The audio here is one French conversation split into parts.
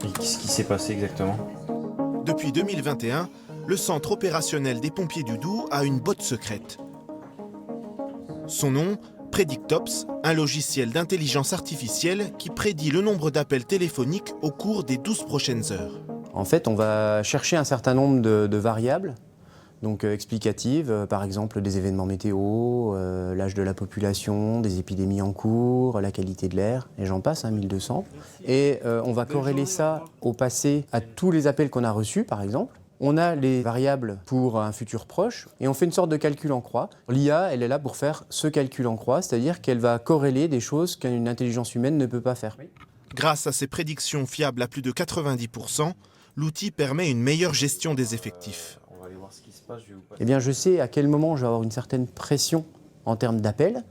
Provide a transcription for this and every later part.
Et qu'est-ce qui s'est passé exactement? Depuis 2021, le centre opérationnel des pompiers du Doubs a une botte secrète. Son nom, Predictops, un logiciel d'intelligence artificielle qui prédit le nombre d'appels téléphoniques au cours des 12 prochaines heures. En fait, on va chercher un certain nombre de variables donc, explicatives, par exemple des événements météo, l'âge de la population, des épidémies en cours, la qualité de l'air, et j'en passe, 1200. Et on va corréler ça au passé à tous les appels qu'on a reçus, par exemple. On a les variables pour un futur proche et on fait une sorte de calcul en croix. L'IA, elle est là pour faire ce calcul en croix, c'est-à-dire qu'elle va corréler des choses qu'une intelligence humaine ne peut pas faire. Grâce à ces prédictions fiables à plus de 90%, l'outil permet une meilleure gestion des effectifs. On va aller voir ce qui se passe. Eh bien, je sais à quel moment je vais avoir une certaine pression en termes d'appels.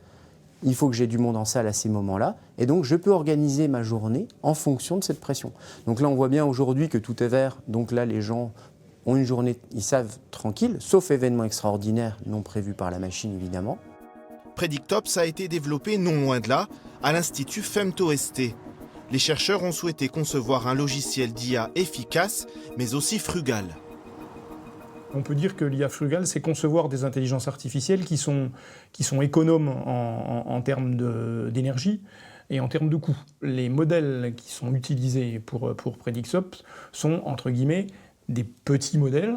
Il faut que j'ai du monde en salle à ces moments-là. Et donc, je peux organiser ma journée en fonction de cette pression. Donc là, on voit bien aujourd'hui que tout est vert. Donc là, les gens ont une journée, ils savent, tranquille, sauf événements extraordinaires non prévus par la machine, évidemment. Predictops a été développé non loin de là, à l'Institut FemtoST. Les chercheurs ont souhaité concevoir un logiciel d'IA efficace, mais aussi frugal. On peut dire que l'IA frugale, c'est concevoir des intelligences artificielles qui sont économes en termes d'énergie et en termes de coût. Les modèles qui sont utilisés pour Predictops sont, entre guillemets, des petits modèles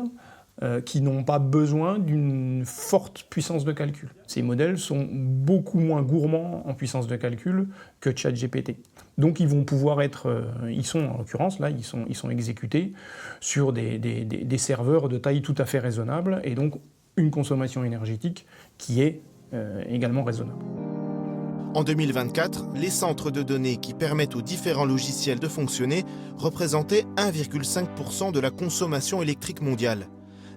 qui n'ont pas besoin d'une forte puissance de calcul. Ces modèles sont beaucoup moins gourmands en puissance de calcul que ChatGPT. Donc ils vont pouvoir être, ils sont en l'occurrence là, ils sont exécutés sur des serveurs de taille tout à fait raisonnable et donc une consommation énergétique qui est également raisonnable. En 2024, les centres de données qui permettent aux différents logiciels de fonctionner représentaient 1,5% de la consommation électrique mondiale.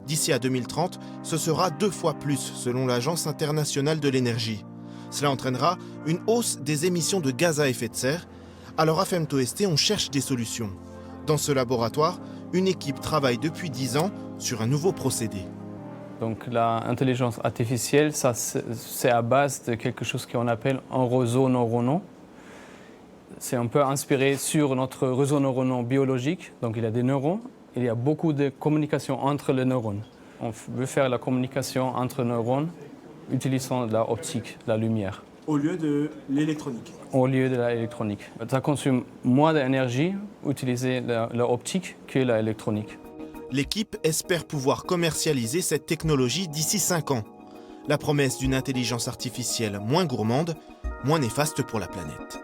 D'ici à 2030, ce sera 2 fois plus selon l'Agence internationale de l'énergie. Cela entraînera une hausse des émissions de gaz à effet de serre. Alors à FemtoST, on cherche des solutions. Dans ce laboratoire, une équipe travaille depuis 10 ans sur un nouveau procédé. Donc l'intelligence artificielle, ça, c'est à base de quelque chose qu'on appelle un réseau neuronal. C'est un peu inspiré sur notre réseau neuronal biologique. Donc il y a des neurones, il y a beaucoup de communication entre les neurones. On veut faire la communication entre neurones utilisant la optique, la lumière. Au lieu de l'électronique. Au lieu de l'électronique. Ça consomme moins d'énergie utiliser la optique que l'électronique. L'équipe espère pouvoir commercialiser cette technologie d'ici 5 ans. La promesse d'une intelligence artificielle moins gourmande, moins néfaste pour la planète.